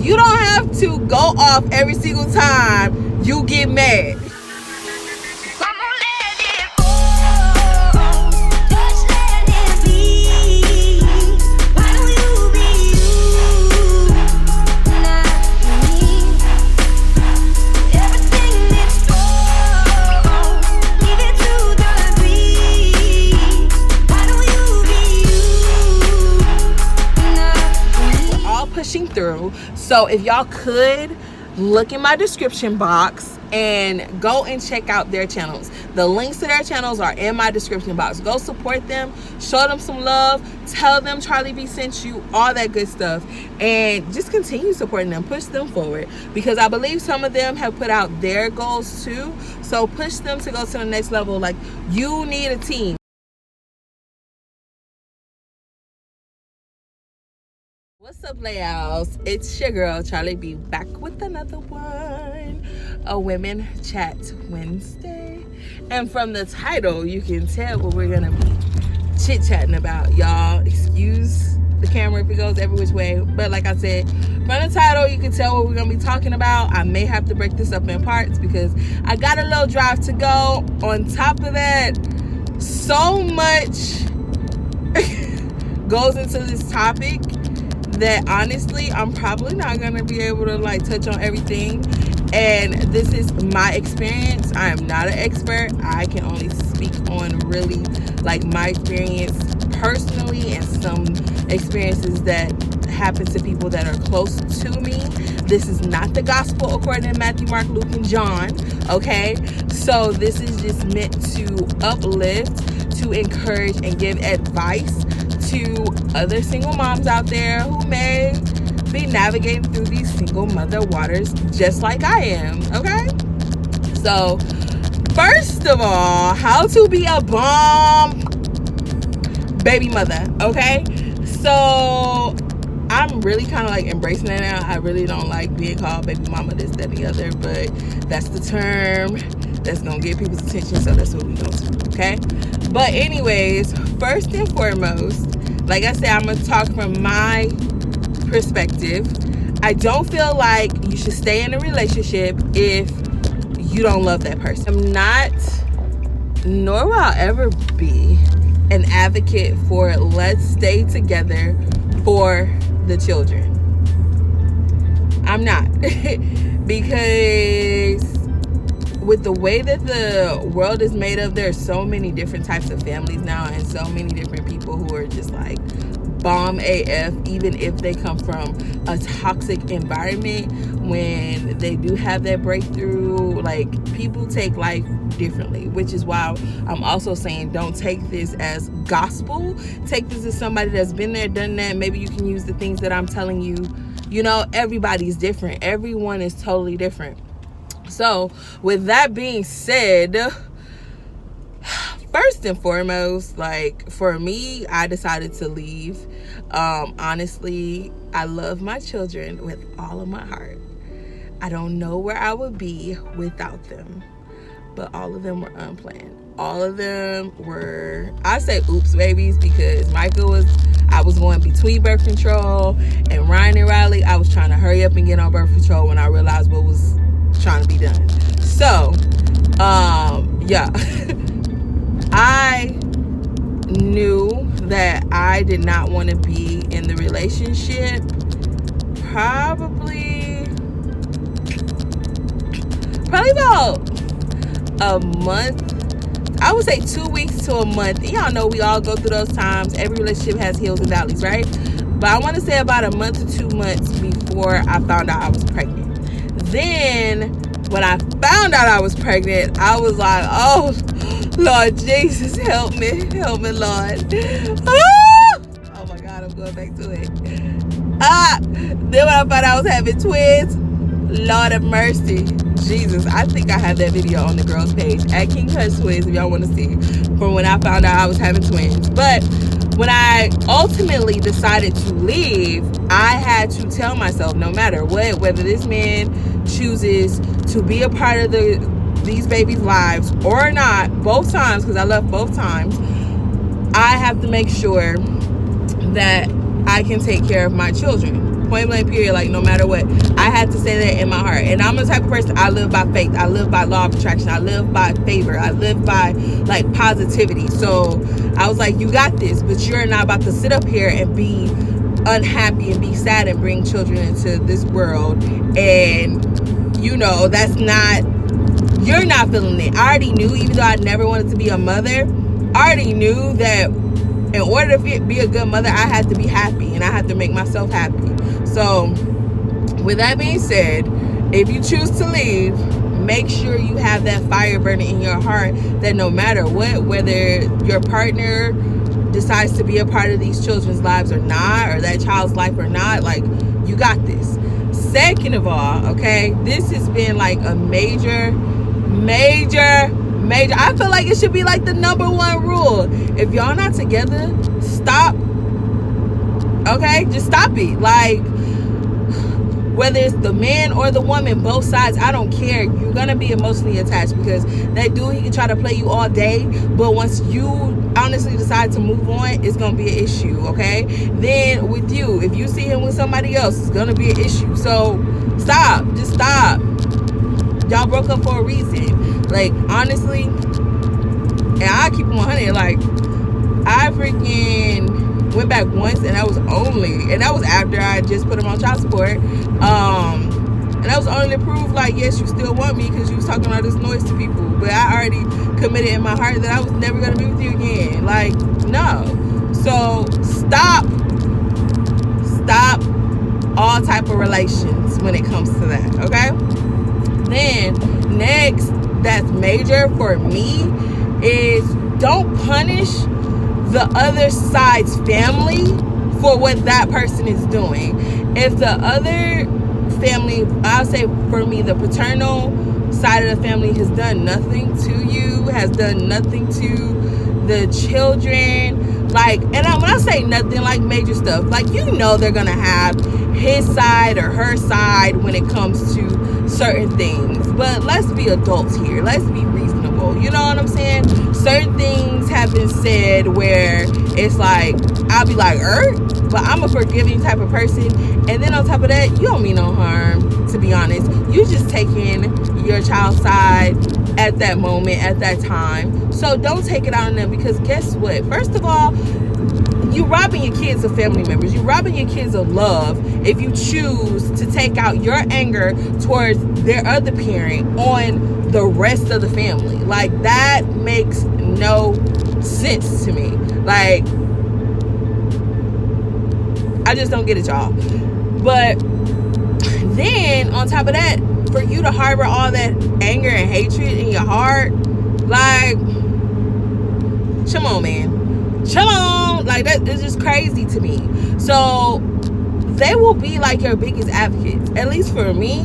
You don't have to go off every single time you get mad. Pushing through. So if y'all could look in my description box and go and check out their channels. The links to their channels are in my description box. Go support them, show them some love, tell them Charlie B sent you, all that good stuff, and just continue supporting them. Push them forward, because I believe some of them have put out their goals too, so push them to go to the next level. Like, you need a team. What's up, LEALS? It's your girl Charlie B, back with another one, a Women Chat Wednesday. And from the title, you can tell what we're gonna be chit-chatting about. Y'all excuse the camera if it goes every which way, but like I said, from the title, you can tell what we're gonna be talking about. I may have to break this up in parts because I got a little drive to go. On top of that, so much goes into this topic that honestly I'm probably not gonna be able to like touch on everything, and this is my experience. I am not an expert. I can only speak on really like my experience personally and some experiences that happen to people that are close to me. This is not the gospel according to Matthew, Mark, Luke, and John, okay? So this is just meant to uplift, to encourage, and give advice to other single moms out there who may be navigating through these single mother waters just like I am, okay? So, first of all, how to be a bomb baby mother, okay? So, I'm really kind of like embracing that now. I really don't like being called baby mama, this, that, and the other, but that's the term that's gonna get people's attention, so that's what we're gonna do, okay? But anyways, first and foremost, like I said, I'm gonna talk from my perspective. I don't feel like you should stay in a relationship if you don't love that person. I'm not, nor will I ever be, an advocate for let's stay together for the children. I'm not. Because with the way that the world is made of, there are so many different types of families now, and so many different people who are just like bomb AF, even if they come from a toxic environment. When they do have that breakthrough, like, people take life differently, which is why I'm also saying don't take this as gospel. Take this as somebody that's been there, done that. Maybe you can use the things that I'm telling you. You know, everybody's different. Everyone is totally different. So with that being said, first and foremost, like, for me, I decided to leave. Honestly, I love my children with all of my heart. I don't know where I would be without them, but all of them were unplanned. All of them were, I say oops babies, because Micah I was going between birth control, and Ryan and Riley, I was trying to hurry up and get on birth control when I realized what was trying to be done. So yeah. I knew that I did not want to be in the relationship probably about a month. I would say 2 weeks to a month. Y'all know we all go through those times. Every relationship has hills and valleys, right? But I want to say about a month to 2 months before I found out I was pregnant. Then when I found out I was pregnant, I was like, oh Lord Jesus, help me, Lord. Oh my God, I'm going back to it. Then when I found out I was having twins, Lord have mercy, Jesus. I think I have that video on the girls page at King Hush Twins if y'all want to see, from when I found out I was having twins. But when I ultimately decided to leave, I had to tell myself, no matter what, whether this man chooses to be a part of these babies' lives or not, both times, because I left both times, I have to make sure that I can take care of my children. Point blank period. Like, no matter what, I had to say that in my heart. And I'm the type of person, I live by faith, I live by law of attraction, I live by favor, I live by like positivity. So I was like, you got this, but you're not about to sit up here and be unhappy and be sad and bring children into this world, and you know that's not, you're not feeling it. I already knew, even though I never wanted to be a mother, I already knew that in order to be a good mother, I had to be happy and I had to make myself happy. So with that being said, if you choose to leave, make sure you have that fire burning in your heart that no matter what, whether your partner decides to be a part of these children's lives or not, or that child's life or not, like, you got this. Second of all, okay, this has been like a major, I feel like it should be like the number one rule. If y'all not together, stop. Okay, just stop it. Like, whether it's the man or the woman, both sides, I don't care. You're gonna be emotionally attached, because that dude, he can try to play you all day, but once you honestly decide to move on, it's gonna be an issue. Okay, then with you, if you see him with somebody else, it's gonna be an issue. So stop, just stop. Y'all broke up for a reason. Like, honestly, and I keep it 100, like, I freaking went back once, and that was after I just put him on child support, and that was only to prove, like, yes, you still want me, because you was talking all this noise to people, but I already committed in my heart that I was never going to be with you again. Like, no. So stop all type of relations when it comes to that. Okay, then next, that's major for me, is don't punish the other side's family for what that person is doing. If the other family, I'll say for me, the paternal side of the family has done nothing to you, has done nothing to the children, like, and when I say nothing, like major stuff, like, you know they're gonna have his side or her side when it comes to certain things. But let's be adults here, let's be reasonable, you know what I'm saying? Certain things have been said where it's like, I'll be like, but I'm a forgiving type of person, and then on top of that, you don't mean no harm, to be honest. You just taking your child's side at that moment, at that time. So don't take it out on them, because guess what? First of all, you're robbing your kids of family members. You're robbing your kids of love if you choose to take out your anger towards their other parent on the rest of the family. Like, that makes no sense to me. Like, I just don't get it, y'all. But then on top of that, for you to harbor all that anger and hatred in your heart, like, come on, man. Come on. Like, that is just crazy to me. So they will be like your biggest advocates. At least for me,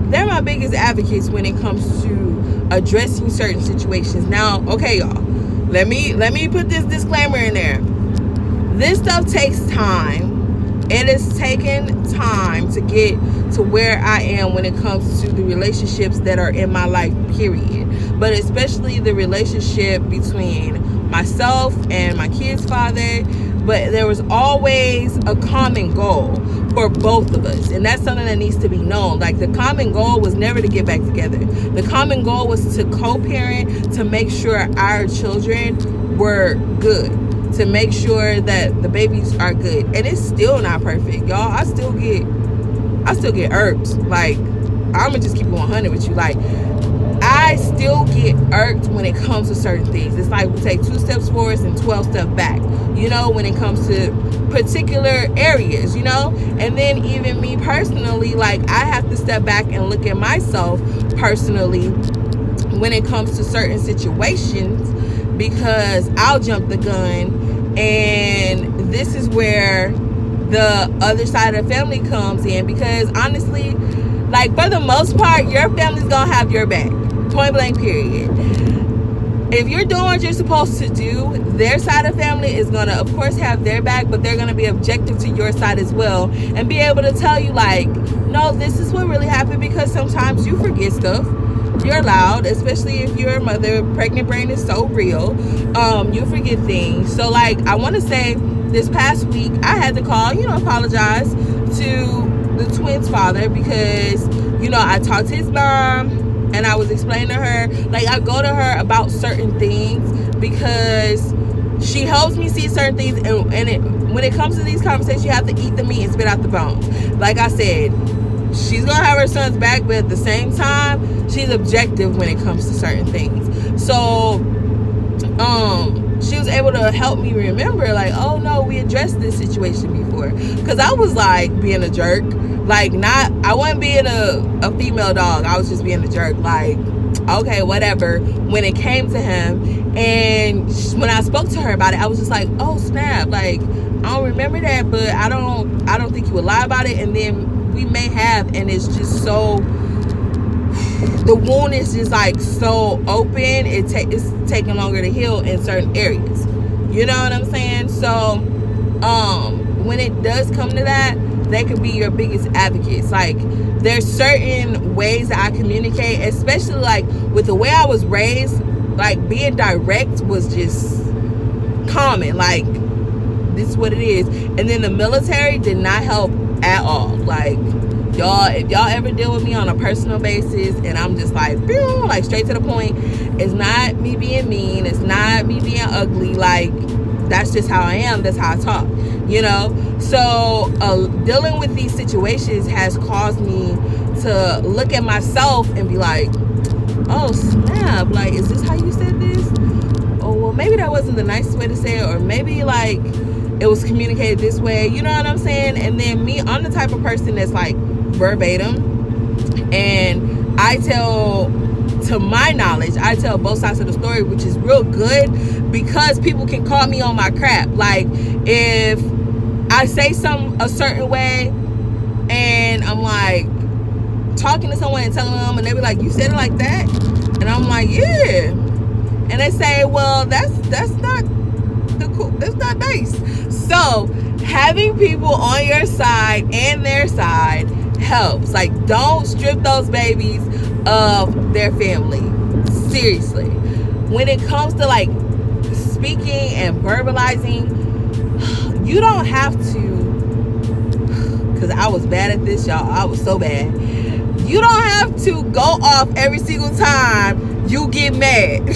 they're my biggest advocates when it comes to addressing certain situations. Now, okay, y'all, let me put this disclaimer in there. This stuff takes time. It has taken time to get to where I am when it comes to the relationships that are in my life, period. But especially the relationship between myself and my kid's father. But there was always a common goal for both of us, and that's something that needs to be known. Like, the common goal was never to get back together. The common goal was to co-parent, to make sure our children were good, to make sure that the babies are good. And it's still not perfect, y'all. I still get irked. Like, I'ma just keep it 100 with you. Like, I still get irked when it comes to certain things. It's like we take 2 steps forward and 12 steps back, you know, when it comes to particular areas, you know. And then even me personally, like, I have to step back and look at myself personally when it comes to certain situations, because I'll jump the gun. And this is where the other side of the family comes in, because honestly, like, for the most part, your family's gonna have your back, point blank period. If you're doing what you're supposed to do, their side of the family is gonna, of course, have their back, but they're gonna be objective to your side as well, and be able to tell you, like, no, this is what really happened, because sometimes you forget stuff. You're allowed, especially if you're a mother. Pregnant brain is so real. You forget things. So, like, I want to say, this past week, I had to call, apologize to the twins' father, because, you know, I talked to his mom and I was explaining to her, like, I go to her about certain things because she helps me see certain things, and when it comes to these conversations, you have to eat the meat and spit out the bones. Like I said, she's gonna have her son's back, but at the same time, she's objective when it comes to certain things. So she was able to help me remember, like, oh no, we addressed this situation before. Because I was like being a jerk, like, I wasn't being a female dog, I was just being a jerk, like, okay, whatever, when it came to him. And when I spoke to her about it, I was just like, oh snap, like, I don't remember that, but I don't think you would lie about it. And then we may have, and it's just so, the wound is just like so open, it's taking longer to heal in certain areas, you know what I'm saying? So when it does come to that, they could be your biggest advocates. Like, there's certain ways that I communicate, especially like with the way I was raised, like being direct was just common, like, this is what it is. And then the military did not help at all. Like, y'all, if y'all ever deal with me on a personal basis and I'm just like, boom, like straight to the point, it's not me being mean, it's not me being ugly, like, that's just how I am, that's how I talk, you know? So dealing with these situations has caused me to look at myself and be like, oh snap, like, is this how you said this? Oh, well, maybe that wasn't the nicest way to say it, or maybe like it was communicated this way, you know what I'm saying? And then me, I'm the type of person that's like verbatim, and I tell, to my knowledge, I tell both sides of the story, which is real good because people can call me on my crap. Like, if I say a certain way and I'm like talking to someone and telling them, and they be like, you said it like that? And I'm like, yeah. And they say, well, that's not nice. So having people on your side and their side helps. Like, don't strip those babies of their family. Seriously. When it comes to like speaking and verbalizing, you don't have to, because I was bad at this, y'all. I was so bad. You don't have to go off every single time you get mad.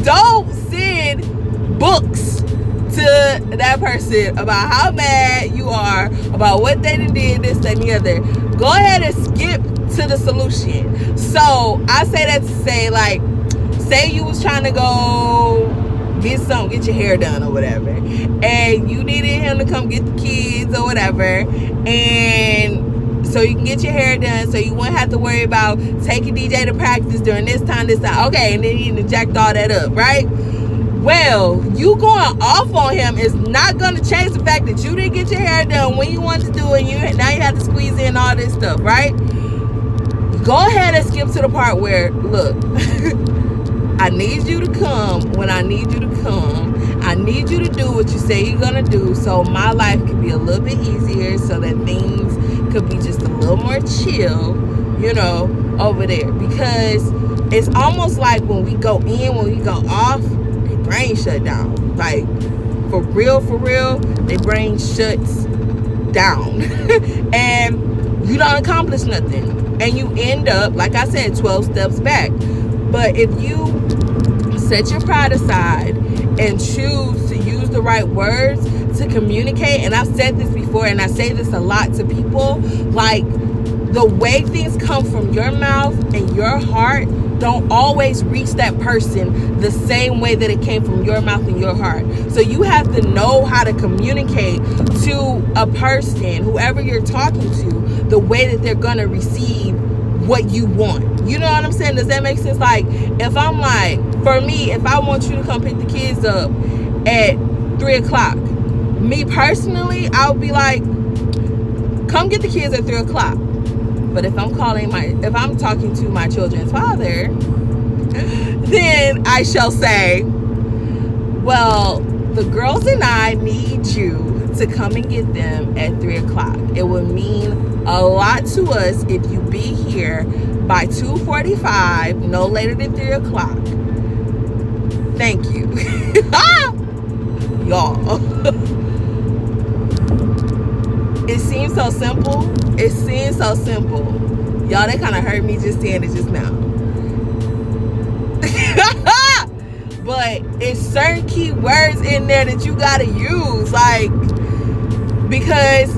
Don't send books to that person about how mad you are about what they did, this, that, and the other. Go ahead and skip to the solution. So I say that to say, like, say you was trying to go get your hair done or whatever, and you needed him to come get the kids or whatever, and so you can get your hair done, so you won't have to worry about taking DJ to practice during this time. Okay, and then he jacked all that up, right? Well, you going off on him is not going to change the fact that you didn't get your hair done when you wanted to do it, and now you have to squeeze in all this stuff, right? Go ahead and skip to the part where, look, I need you to come when I need you to come. I need you to do what you say you're going to do, so my life can be a little bit easier, so that things could be just a little more chill, you know, over there. Because it's almost like when we go in, when we go off, their brain shut down. Like, for real, their brain shuts down. And you don't accomplish nothing. And you end up, like I said, 12 steps back. But if you set your pride aside and choose to use the right words to communicate, and I've said this before, and I say this a lot to people, like, the way things come from your mouth and your heart don't always reach that person the same way that it came from your mouth and your heart. So you have to know how to communicate to a person, whoever you're talking to, the way that they're gonna receive what you want. You know what I'm saying? Does that make sense? Like, if I'm like, for me, if I want you to come pick the kids up at 3 o'clock, me personally, I would be like, come get the kids at 3 o'clock. But if I'm talking to my children's father, then I shall say, well, the girls and I need you to come and get them at 3 o'clock. It would mean a lot to us if you be here by 2:45, no later than 3 o'clock. Thank you. Y'all. It seems so simple. It seems so simple. Y'all, that kind of hurt me just saying it just now. But it's certain key words in there that you gotta use, like, because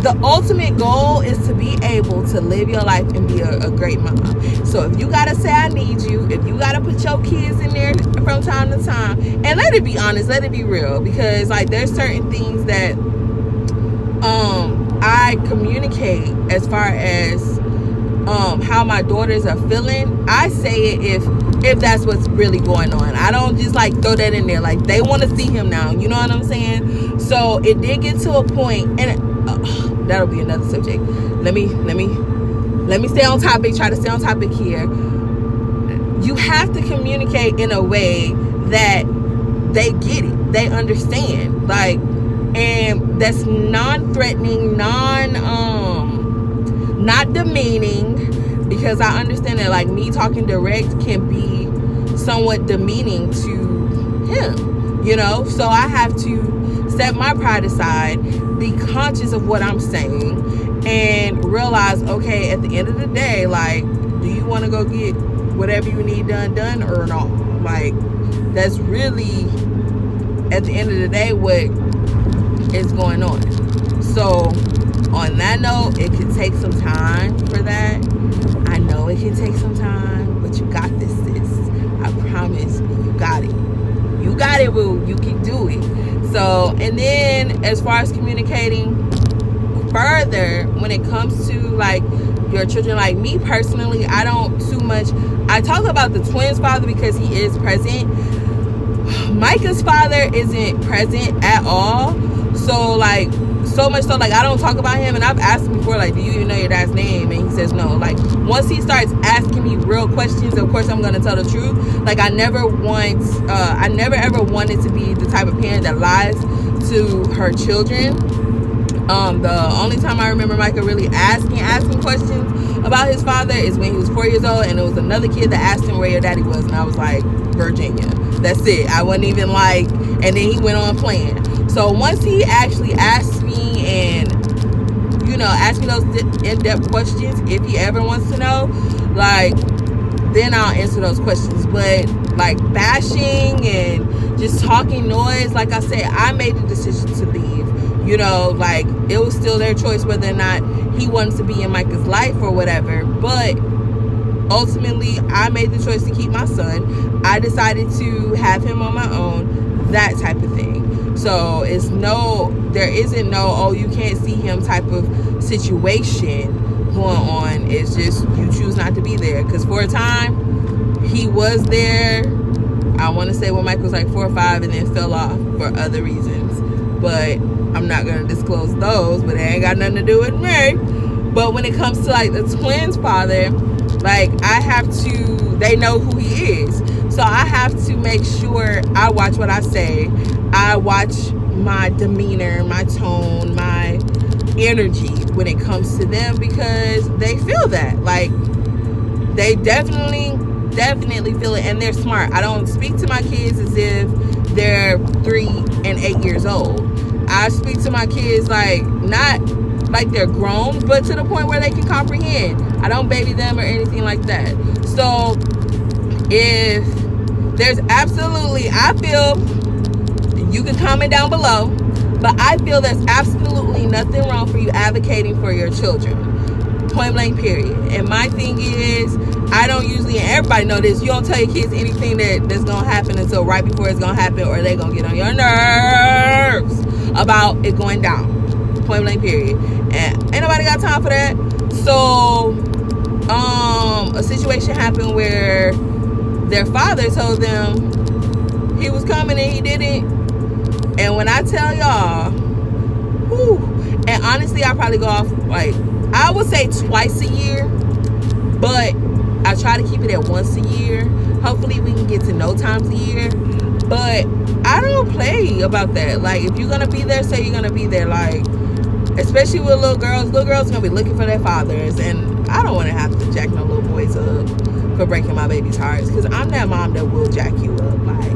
the ultimate goal is to be able to live your life and be a great mom. So if you gotta say I need you, if you gotta put your kids in there from time to time, and let it be honest, let it be real, because like there's certain things that I communicate as far as how my daughters are feeling. I say it if that's what's really going on. I don't just like throw that in there. Like, they want to see him now, you know what I'm saying? So it did get to a point, and that'll be another subject. Let me stay on topic. Try to stay on topic here. You have to communicate in a way that they get it, they understand, like, and that's non-threatening, not demeaning, because I understand that like me talking direct can be somewhat demeaning to him, you know. So I have to set my pride aside, be conscious of what I'm saying, and realize, okay, at the end of the day, like, do you want to go get whatever you need done or not? Like, that's really at the end of the day what is going on. So on that note, it could take some time for that. I know it can take some time, but you got this, sis. I promise you got it. You got it, boo. You can do it. So, and then as far as communicating further when it comes to like your children, like me personally, I don't too much. I talk about the twins' father because he is present. Micah's father isn't present at all. So like, so much so, like, I don't talk about him, and I've asked him before, like, do you even know your dad's name? And he says no. Like, once he starts asking me real questions, of course I'm gonna tell the truth. Like, I never ever wanted to be the type of parent that lies to her children. The only time I remember Micah really asking questions about his father is when he was 4 years old, and it was another kid that asked him where your daddy was, and I was like, Virginia. That's it. I wasn't even like, and then he went on playing. So once he actually asked me and, you know, asked me those in-depth questions, if he ever wants to know, like, then I'll answer those questions. But like bashing and just talking noise, like I said, I made the decision to leave. You know, like, it was still their choice whether or not he wanted to be in Micah's life or whatever. But ultimately, I made the choice to keep my son. I decided to have him on my own, that type of thing. So there isn't no, oh, you can't see him type of situation going on. It's just you choose not to be there. Because for a time, he was there, I want to say when Mike was like 4 or 5, and then fell off for other reasons. But I'm not going to disclose those, but it ain't got nothing to do with me. But when it comes to like the twins' father, like, they know who he is. So I have to make sure I watch what I say. I watch my demeanor, my tone, my energy when it comes to them, because they feel that. Like, they definitely feel it, and they're smart. I don't speak to my kids as if they're 3 and 8 years old. I speak to my kids like, not like they're grown, but to the point where they can comprehend. I don't baby them or anything like that. So if there's absolutely, I feel, you can comment down below, but I feel there's absolutely nothing wrong for you advocating for your children. Point blank, period. And my thing is, I don't usually, and everybody know this, you don't tell your kids anything that's going to happen until right before it's going to happen, or they're going to get on your nerves about it going down. Point blank, period. And ain't nobody got time for that. So a situation happened where their father told them he was coming and he didn't. And when I tell y'all, whew, and honestly, I probably go off, like, I would say twice a year, but I try to keep it at once a year. Hopefully we can get to no times a year. But I don't play about that. Like, if you're gonna be there, say you're gonna be there. Like, especially with little girls gonna be looking for their fathers, and I don't want to have to jack no little boys up for breaking my baby's hearts, because I'm that mom that will jack you up. Like,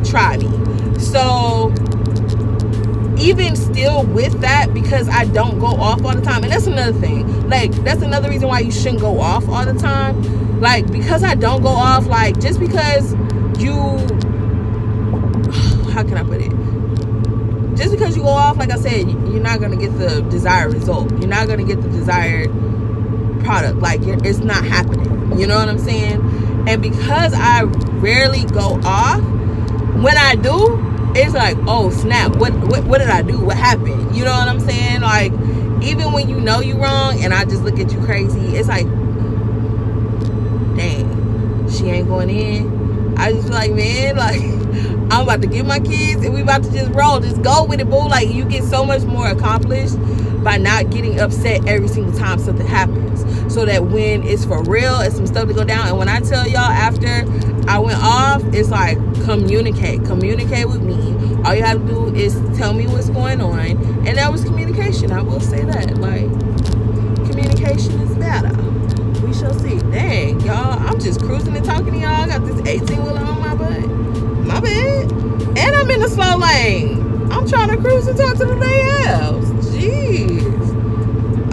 try me. So even still with that, because I don't go off all the time, and that's another thing, like, that's another reason why you shouldn't go off all the time. Like, because I don't go off, like, just because you, how can I put it, just because you go off, like I said, you're not going to get the desired result. You're not going to get the desired product. Like, it's not happening. You know what I'm saying? And because I rarely go off, when I do, it's like, oh snap, what did I do? What happened? You know what I'm saying? Like, even when you know you're wrong and I just look at you crazy, it's like, dang, she ain't going in. I just feel like, man, like, I'm about to get my kids and we about to just roll, just go with it, boo. Like, you get so much more accomplished by not getting upset every single time something happens, so that when it's for real, it's some stuff to go down. And when I tell y'all after I went off, it's like, communicate with me. All you have to do is tell me what's going on, and that was communication. I will say that, like, communication is better. We shall see. Dang, y'all, I'm just cruising and talking to y'all. I got this 18-wheeler on my butt. My bad. And I'm in the slow lane. I'm trying to cruise and talk to the else. Jeez.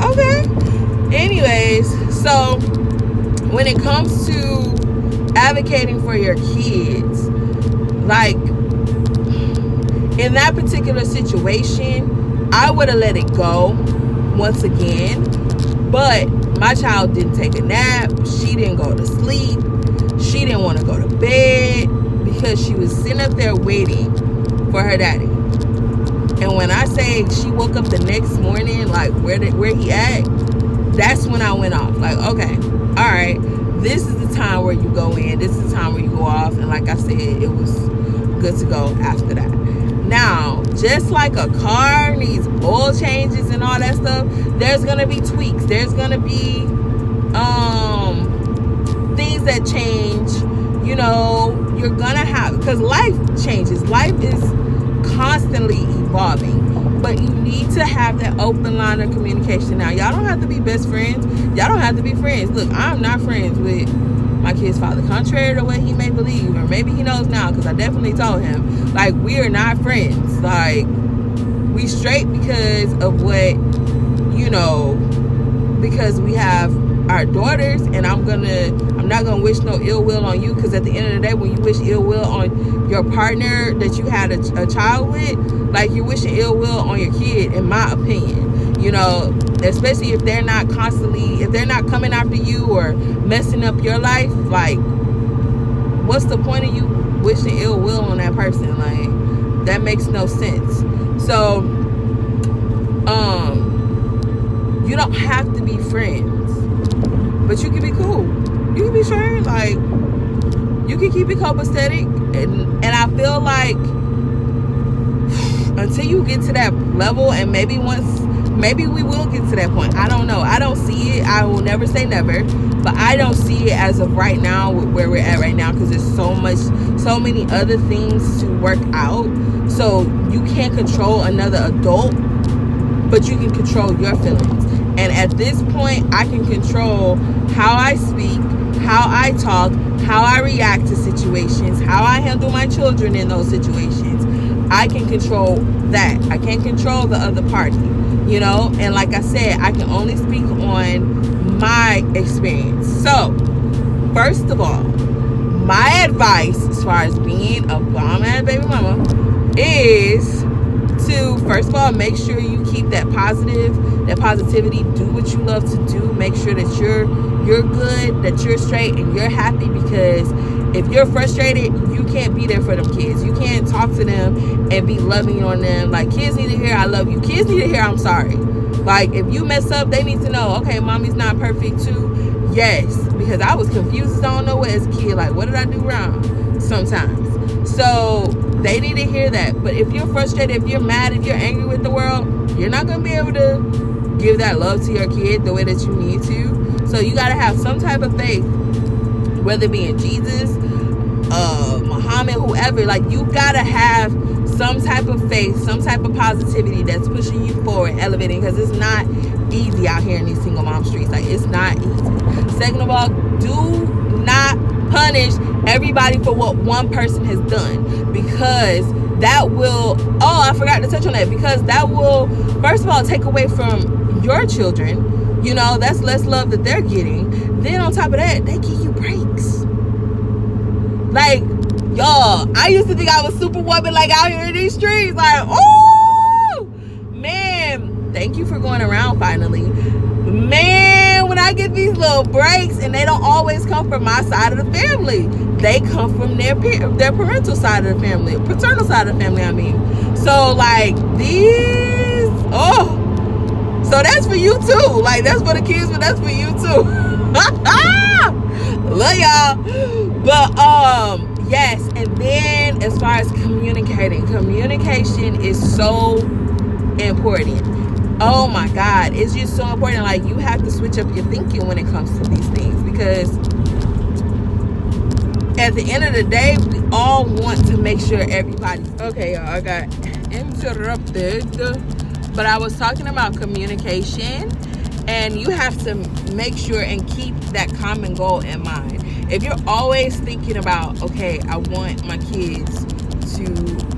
Okay. Anyways, so when it comes to advocating for your kids, like, in that particular situation, I would have let it go once again. But my child didn't take a nap. She didn't go to sleep. She didn't want to go to bed because she was sitting up there waiting for her daddy. And when I say she woke up the next morning, like, where he at, that's when I went off. Like, okay, all right, this is the time where you go in. This is the time where you go off. And like I said, it was good to go after that. Now, just like a car needs oil changes and all that stuff, there's going to be tweaks. There's going to be things that change. You know, you're going to have, because life changes. Life is constantly evolving. But you need to have that open line of communication. Now, y'all don't have to be best friends. Y'all don't have to be friends. Look, I'm not friends with my kid's father, contrary to what he may believe, or maybe he knows now, because I definitely told him, like, we are not friends. Like, we straight because of what, you know, because we have our daughters, and I'm not gonna wish no ill will on you, because at the end of the day, when you wish ill will on your partner that you had a child with, like, you're wishing ill will on your kid, in my opinion. You know, especially if they're not coming after you or messing up your life. Like, what's the point of you wishing ill will on that person? Like, that makes no sense. So you don't have to be friends, but you can be cool. You can be sure, like, you can keep it copacetic. And I feel like until you get to that level, and maybe we will get to that point. I don't know. I don't see it. I will never say never, but I don't see it as of right now, where we're at right now, because there's so many other things to work out. So you can't control another adult, but you can control your feelings. And at this point, I can control how I speak, how I talk, how I react to situations, how I handle my children in those situations. I can control that. I can't control the other party, you know? And like I said, I can only speak on my experience. So, first of all, my advice as far as being a bomb-ass baby mama is to, first of all, make sure you keep that positivity, do what you love to do, make sure that you're good, that you're straight, and you're happy, because if you're frustrated, you can't be there for them kids. You can't talk to them and be loving on them. Like, kids need to hear I love you. Kids need to hear I'm sorry. Like, if you mess up, they need to know, okay, mommy's not perfect too. Yes, because I was confused as I don't know what as a kid. Like, what did I do wrong sometimes? So they need to hear that. But if you're frustrated, if you're mad, if you're angry with the world, you're not going to be able to give that love to your kid the way that you need to. So you got to have some type of faith, whether it be in Jesus, Muhammad, whoever. Like, you got to have some type of faith, some type of positivity that's pushing you forward, elevating, because it's not easy out here in these single mom streets. Like, it's not easy. Second of all, do not punish everybody for what one person has done, because that will, I forgot to touch on that, because that will, first of all, take away from your children. You know, that's less love that they're getting. Then on top of that, they give you breaks. Like, y'all, I used to think I was superwoman, like, out here in these streets. Like, oh, man, thank you for going around finally. Man, when I get these little breaks, and they don't always come from my side of the family. They come from their parental side of the family, paternal side of the family, I mean. So, like, these, so that's for you too. Like, that's for the kids, but that's for you too. Love y'all. But yes, and then as far as communication is so important. Oh my God, it's just so important. Like, you have to switch up your thinking when it comes to these things, because at the end of the day, we all want to make sure everybody's okay. Y'all, I got interrupted, but I was talking about communication, and you have to make sure and keep that common goal in mind. If you're always thinking about, okay, I want my kids to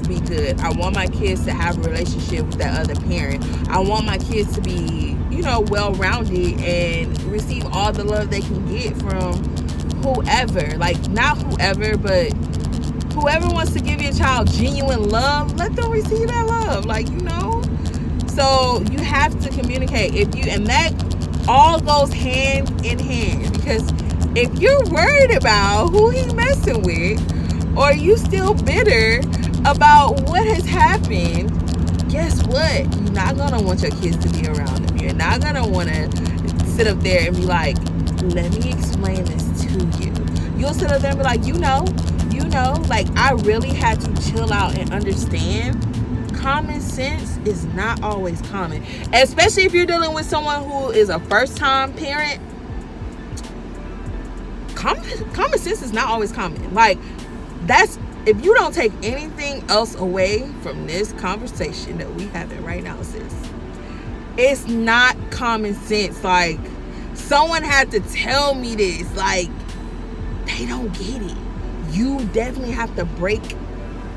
be good, I want my kids to have a relationship with that other parent, I want my kids to be, you know, well-rounded and receive all the love they can get from whoever, like, not whoever, but whoever wants to give your child genuine love, let them receive that love, like, you know. So you have to communicate. And that all goes hand in hand, because if you're worried about who he messing with, or you still bitter about what has happened, guess what? You're not gonna want your kids to be around them. You're not gonna want to sit up there and be like, let me explain this to you. You'll sit up there and be like, you know, like, I really had to chill out and understand. Common sense is not always common, especially if you're dealing with someone who is a first-time parent. Common sense is not always common. Like, that's, if you don't take anything else away from this conversation that we having right now, sis, it's not common sense. Like, someone had to tell me this. Like, they don't get it. You definitely have to break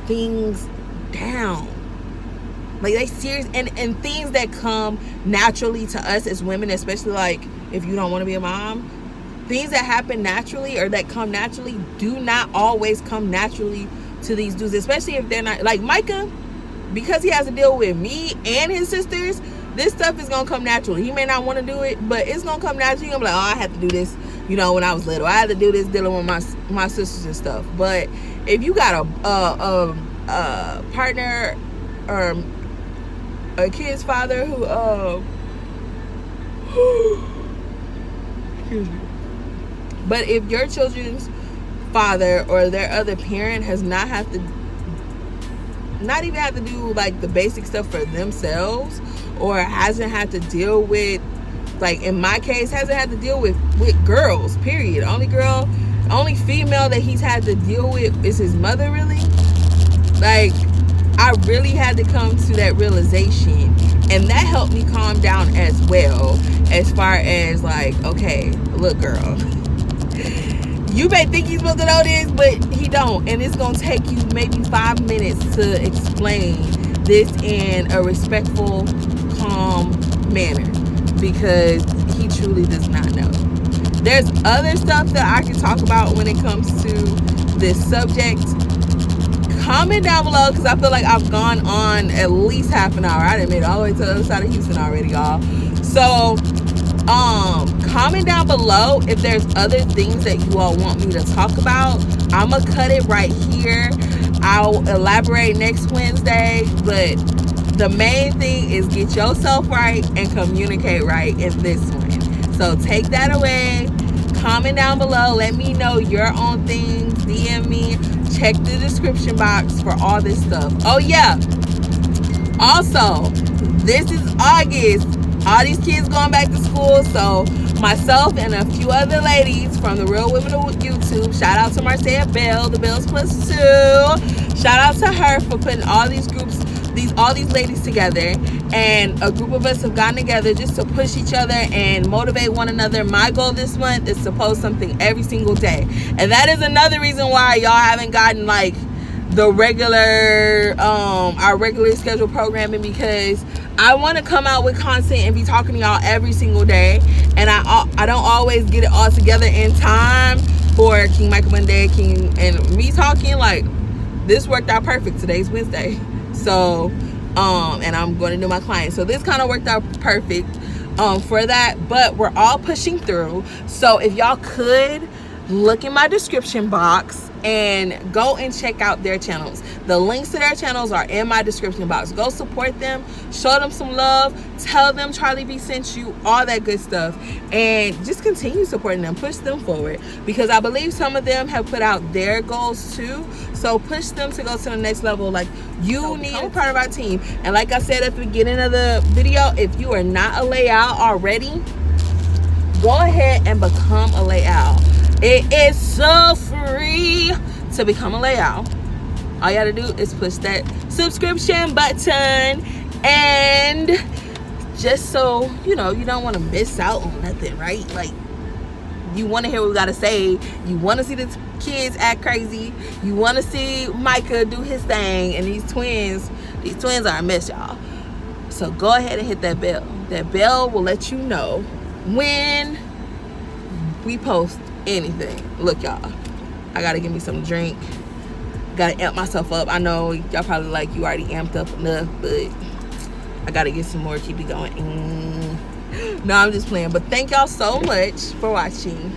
things down. Like, they serious, and things that come naturally to us as women, especially, like, if you don't want to be a mom, things that happen naturally or that come naturally do not always come naturally to these dudes, especially if they're not, like Micah, because he has to deal with me and his sisters. This stuff is gonna come naturally. He may not want to do it, but it's gonna come naturally. You're gonna be like, oh, I had to do this, you know, when I was little. I had to do this dealing with my sisters and stuff. But if you got a partner or a kid's father who excuse me. But if your children's father or their other parent has not even have to do like the basic stuff for themselves, or hasn't had to deal with, like in my case, hasn't had to deal with girls, period. Only female that he's had to deal with is his mother, really. Like, I really had to come to that realization, and that helped me calm down as well, as far as like, okay, look, girl, you may think he's supposed to know this, but he don't, and it's gonna take you maybe 5 minutes to explain this in a respectful, calm manner, because he truly does not know. There's other stuff that I can talk about when it comes to this subject. Comment down below, because I feel like I've gone on at least half an hour. I done made it all the way to the other side of Houston already, y'all. So comment down below if there's other things that you all want me to talk about. I'm gonna cut it right here. I'll elaborate next Wednesday, but the main thing is get yourself right and communicate right in this one. So take that away. Comment down below, let me know your own things, DM me, check the description box for all this stuff. Oh yeah, also, this is August. All these kids going back to school, so myself and a few other ladies from the Real Women of YouTube, shout out to Marcia Bell, the Bells Plus 2. Shout out to her for putting all these groups, all these ladies together, and a group of us have gotten together just to push each other and motivate one another. My goal this month is to post something every single day, and that is another reason why y'all haven't gotten like the regular our regular scheduled programming, because I want to come out with content and be talking to y'all every single day, and I don't always get it all together in time for King Micah Monday, King and me talking. Like, this worked out perfect. Today's Wednesday, so and I'm going to do my client, so this kind of worked out perfect for that. But we're all pushing through. So if y'all could look in my description box and go and check out their channels. The links to their channels are in my description box. Go support them, show them some love, tell them Charlie B sent you, all that good stuff, and just continue supporting them. Push them forward, because I believe some of them have put out their goals too, so push them to go to the next level. Like, you need to be part of our team. And like I said at the beginning of the video, if you are not a layout already, go ahead and become a layout. It is so free to become a layout. All you gotta do is push that subscription button, and just so you know, you don't want to miss out on nothing, right? Like, you want to hear what we gotta say, you want to see the kids act crazy, you want to see Micah do his thing, and these twins are a mess, y'all. So go ahead and hit that bell. That bell will let you know when we post anything. Look, y'all, I gotta give me some drink, gotta amp myself up. I know y'all probably like, you already amped up enough, but I gotta get some more, keep it going. No, I'm just playing. But thank y'all so much for watching.